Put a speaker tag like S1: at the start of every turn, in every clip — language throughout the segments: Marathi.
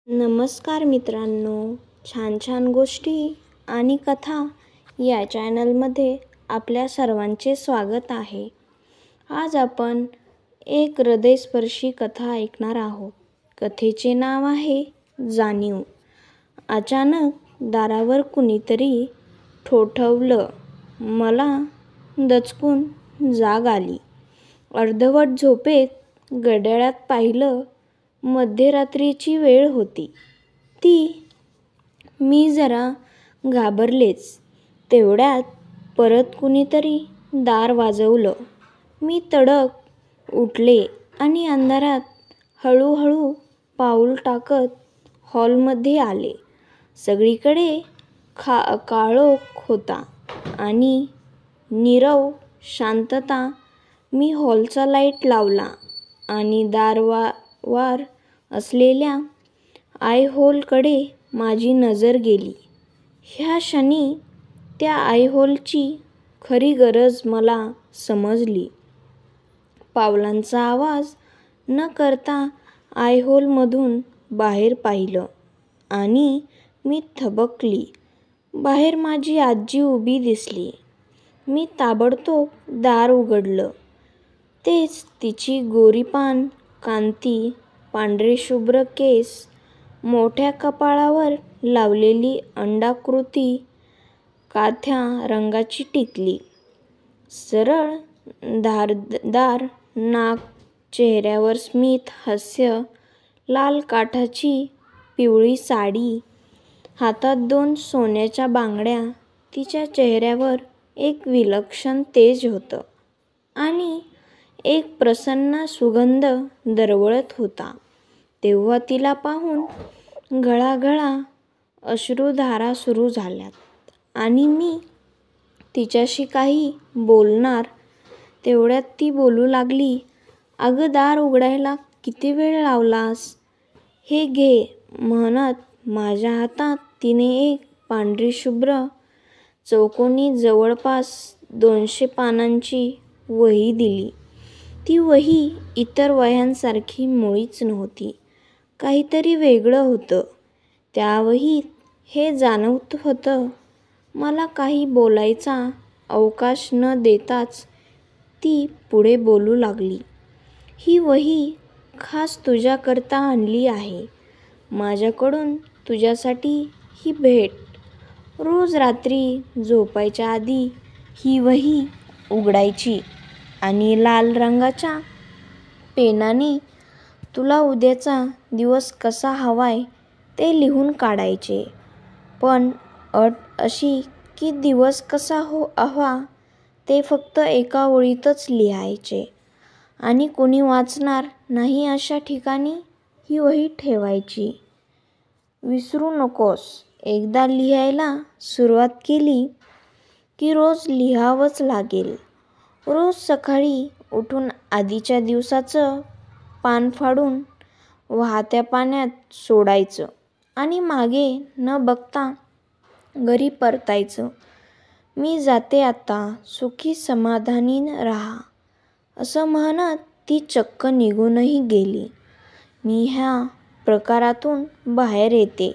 S1: नमस्कार मित्रांनो, छान छान गोष्टी आणि कथा या चॅनलमध्ये आपल्या सर्वांचे स्वागत आहे. आज आपण एक हृदयस्पर्शी कथा ऐकणार आहोत. कथेचे नाव आहे जाणीव. अचानक दारावर कुणीतरी ठोठवलं. मला दचकून जाग आली. अर्धवट झोपेत घड्याळात पाहिलं. मध्यरात्रीची वेळ होती. मी जरा घाबरलेच. तेवढ्यात परत कुणीतरी दार वाजवलं. मी तडक उठले आणि अंधारात हळूहळू पाऊल टाकत हॉलमध्ये आले. सगळीकडे काळोख होता आणि नीरव शांतता. मी हॉलचा लाईट लावला आणि दारावर असलेल्या आयहोलकडे माझी नजर गेली. ह्या क्षणी त्या आयहोलची खरी गरज मला समजली. पावलांचा आवाज न करता आयहोलमधून बाहेर पाहिलं आणि मी थबकली. बाहेर माझी आजी उभी दिसली. मी ताबडतोब दार उघडलं. तेच तिची गोरीपान कांती, पांढरेशुभ्र केस, मोठ्या कपाळावर लावलेली अंडाकृती काथ्या रंगाची टिकली, सरळ धारदार नाक, चेहऱ्यावर स्मित हास्य, लाल काठाची पिवळी साडी, हातात 2 सोन्याच्या बांगड्या. तिच्या चेहऱ्यावर एक विलक्षण तेज होतं आणि एक प्रसन्न सुगंध दरवळत होता. तेव्हा तिला पाहून घळाघळा अश्रुधारा सुरू झाल्यात आणि मी तिच्याशी काही बोलणार तेवढ्यात ती बोलू लागली. "अगं, दार उघडायला किती वेळ लावलास? हे घे" म्हणत माझ्या हातात तिने एक पांढरीशुभ्र चौकोनी जवळपास 200 पानांची वही दिली. ती वही इतर वह्यांसारखी मुळीच नव्हती. काहीतरी वेगळं होतं त्या वहीत, हे जाणवत होतं. मला काही बोलायचा अवकाश न देताच ती पुढे बोलू लागली. "ही वही खास तुझ्याकरता आणली आहे. माझ्याकडून तुझ्यासाठी ही भेट. रोज रात्री झोपायच्या आधी ही वही उघडायची आणि लाल रंगाच्या पेनाने तुला उद्याचा दिवस कसा हवाय ते लिहून काढायचे. पण अट अशी की दिवस कसा हवा ते फक्त एका ओळीतच लिहायचे आणि कुणी वाचणार नाही अशा ठिकाणी ही वही ठेवायची. विसरू नकोस. एकदा लिहायला सुरुवात केली की रोज लिहावंच लागेल. रोज सकाळी उठून आधीच्या दिवसाचं पान फाडून वाहत्या पाण्यात सोडायचं आणि मागे न बघता घरी परतायचं. मी जाते आता, सुखी समाधानी राहा" असं म्हणत ती चक्क निघूनही गेली. मी ह्या प्रकारातून बाहेर येते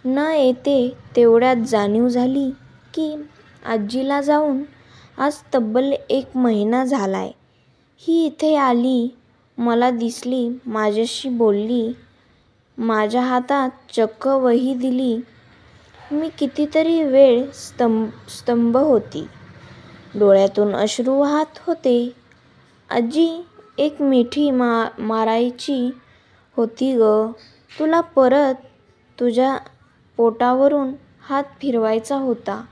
S1: न येते तेवढ्यात जाणीव झाली की आजीला जाऊन आज तब्बल 1 महिना झालाय. ही इथे आली, मला दिसली, माझ्याशी बोलली, माझ्या हातात चक्क वही दिली. मी कितीतरी वेळ स्तब्ध होती. डोळ्यातून अश्रू वाहत होते. "आजी, एक मिठी मारायची होती गं. तुला परत तुझ्या पोटावरून हात फिरवायचा होता."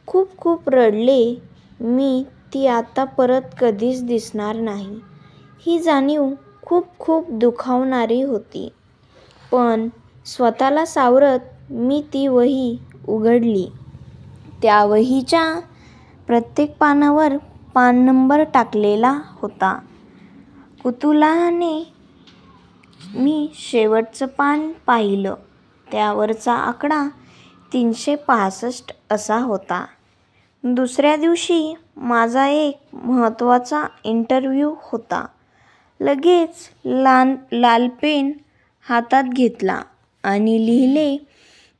S1: खूप खूप रडले मी. ती आता परत कधीच दिसणार नाही ही जाणीव खूप खूप दुखावणारी होती. पण स्वतःला सावरत मी ती वही उघडली. त्या वहीच्या प्रत्येक पानावर पान नंबर टाकलेला होता. कुतूहलाने मी शेवटचं पान पाहिलं. त्यावरचा आकडा 365 असा होता. दुसऱ्या दिवशी माझा एक महत्त्वाचा इंटरव्ह्यू होता. लगेच लाल पेन हातात घेतला आणि लिहिले,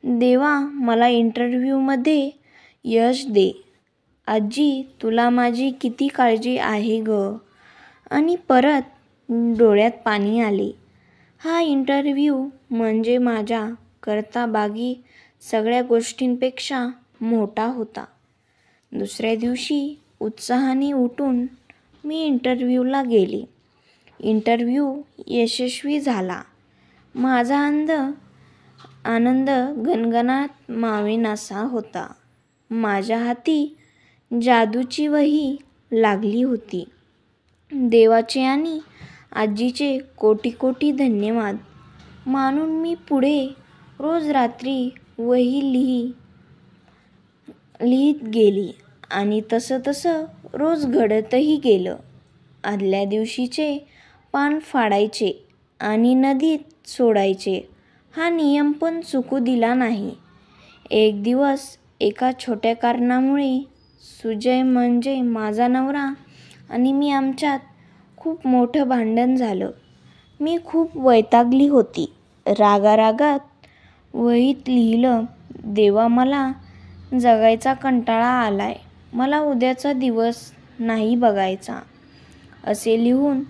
S1: देवा मला इंटरव्ह्यूमध्ये यश दे. आजी तुला माझी किती काळजी आहे ग. आणि परत डोळ्यात पाणी आले. हा इंटरव्ह्यू म्हणजे माझ्या करता बाकी सगळ्या गोष्टींपेक्षा मोठा होता. दुसऱ्या दिवशी उत्साहाने उठून मी इंटरव्ह्यूला गेले. इंटरव्ह्यू यशस्वी झाला. माझा आनंद गणगणात मावेनासा होता. माझ्या हाती जादूची वही लागली होती. देवाचे आणि आजीचे कोटी कोटी धन्यवाद मानून मी पुढे रोज रात्री वही लिहित गेली आणि तसं रोज घडतही गेलं. आदल्या दिवशीचे पान फाडायचे आणि नदीत सोडायचे हा नियम पण चुकू दिला नाही. एक दिवस एका छोट्या कारणामुळे सुजय म्हणजे माझा नवरा आणि मी आमच्यात खूप मोठं भांडण झालं. मी खूप वैतागली होती. रागारागात वहीत लिहिलं, देवा मला जगायचा कंटाळा आलाय. मला उद्याचा दिवस नाही बघायचा. असे लिहून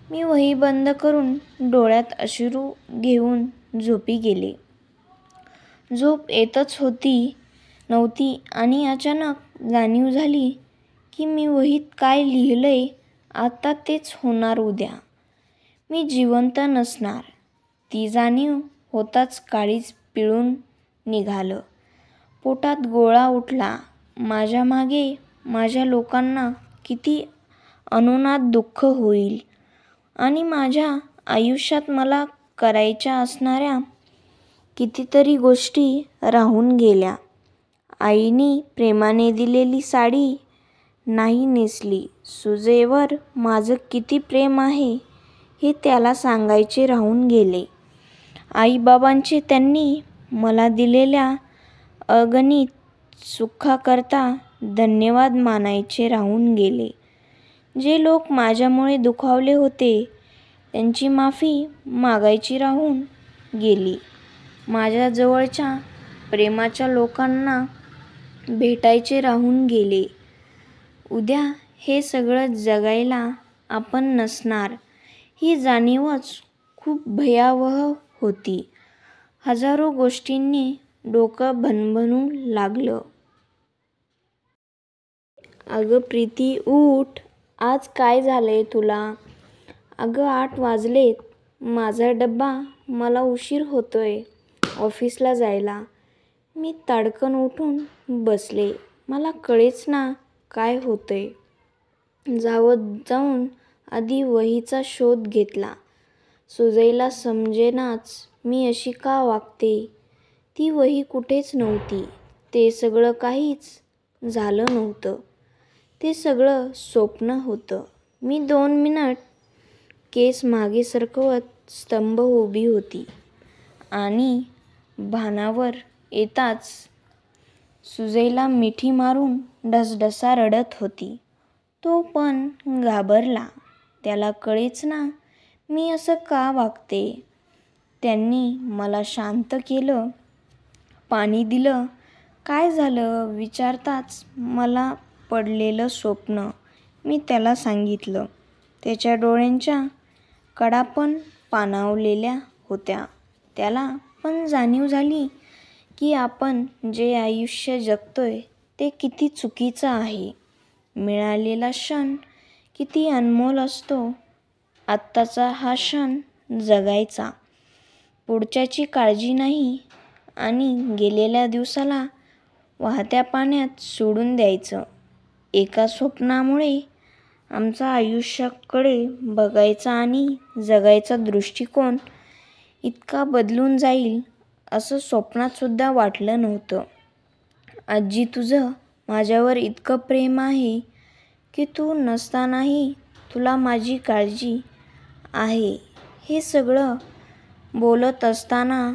S1: मी वही बंद करून डोळ्यात अश्रू घेऊन झोपी गेले. झोप येतच नव्हती आणि अचानक जाणीव झाली की मी वहीत काय लिहिलंय आता तेच होणार उद्या. मी जिवंत नसणार. ती जाणीव होताच काळीज पिळून निघालं. पोटात गोळा उठला. माझ्या मागे माझ्या लोकांना किती अनोनात दुःख होईल आणि माझ्या आयुष्यात मला करायच्या असणाऱ्या कितीतरी गोष्टी राहून गेल्या. आईने प्रेमाने दिलेली साडी नाही नेसली. सुजयवर माझं किती प्रेम आहे हे त्याला सांगायचे राहून गेले. आईबाबांचे त्यांनी मला दिलेल्या अगणित सुखाकरता धन्यवाद मानायचे राहून गेले. जे लोक माझ्यामुळे दुखावले होते त्यांची माफी मागायची राहून गेली. माझ्या जवळच्या प्रेमाच्या लोकांना भेटायचे राहून गेले. उद्या हे सगळं जगायला आपण नसणार ही जाणीवच खूप भयावह होती. हजारो गोष्टींनी डोकं भणभणू लागलं. अगं प्रीती उठ. आज काय झालंय तुला? अगं 8 वाजलेत. माझा डब्बा मला उशीर होतोय ऑफिसला जायला. मी ताडकन उठून बसले. मला कळेच ना काय होतंय. जाऊन आधी वहीचा शोध घेतला. सुजयला समजेनाच मी अशी का वागते. ती वही कुठेच नव्हती. ते सगळं काहीच झालं नव्हतं. ते सगळं स्वप्न होतं. मी 2 मिनिट केस मागे सरकवत स्तंभ उभी होती आणि भानावर येताच सुजयला मिठी मारून ढसढसा रडत होती. तो पण घाबरला. त्याला कळेच ना मी असं का वागते. त्यांनी मला शांत केलं. पाणी दिलं. काय झालं विचारताच मला पडलेलं स्वप्न मी त्याला सांगितलं. त्याच्या डोळ्यांच्या कडा पण पाणावलेल्या होत्या. त्याला पण जाणीव झाली की आपण जे आयुष्य जगतोय ते किती चुकीचं आहे. मिळालेला क्षण किती अनमोल असतो. आत्ताचा हा क्षण जगायचा. पुढच्याची काळजी नाही आणि गेलेल्या दिवसाला वाहत्या पाण्यात सोडून द्यायचं. एका स्वप्नामुळे आमचा आयुष्याकडे बघायचा आणि जगायचा दृष्टिकोन इतका बदलून जाईल असं स्वप्नात सुद्धा वाटलं नव्हतं. आजी तुझं माझ्यावर इतकं प्रेम आहे की तू नसतानाही तुला माझी काळजी आहे. हे सगळं बोलत असताना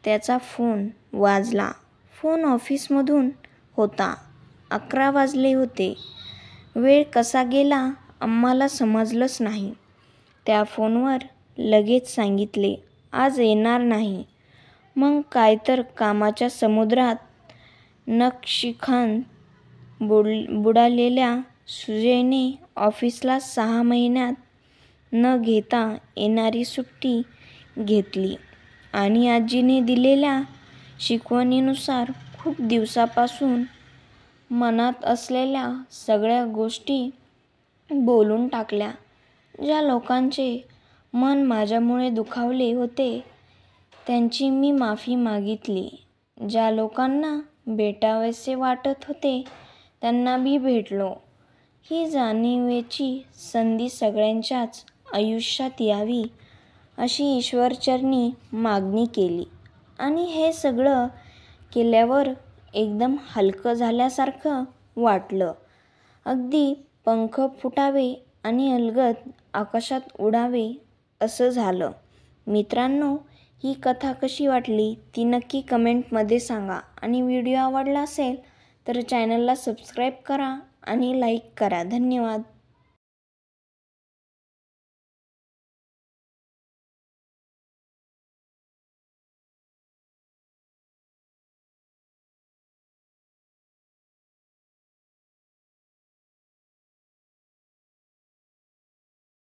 S1: त्याचा फोन वाजला. फोन ऑफिसमधून होता. 11 वाजले होते. वेळ कसा गेला आम्हाला समजलंच नाही. त्या फोनवर लगेच सांगितले आज येणार नाही मग काय तर कामाच्या समुद्रात नखशिखांत बुडालेल्या सुजयने ऑफिसला 6 महिन्यात न घेता येणारी सुट्टी घेतली आणि आजीने दिलेल्या शिकवणीनुसार खूप दिवसापासून मनात असलेल्या सगळ्या गोष्टी बोलून टाकल्या. ज्या लोकांचे मन माझ्यामुळे दुखावले होते त्यांची मी माफी मागितली. ज्या लोकांना भेटावेसे वाटत होते त्यांना मी भेटलो. ही जाणीवेची संधी सगळ्यांच्याच आयुष्यात यावी अशी ईश्वरचरणी मागणी केली आणि हे सगळं केल्यावर एकदम हलकं झाल्यासारखं वाटलं. अगदी पंख फुटावे आणि अलगद आकाशात उडावे असं झालं. मित्रांनो, ही कथा कशी वाटली ती नक्की कमेंटमध्ये सांगा आणि व्हिडिओ आवडला असेल तर चॅनलला सबस्क्राईब करा आणि लाईक करा. धन्यवाद.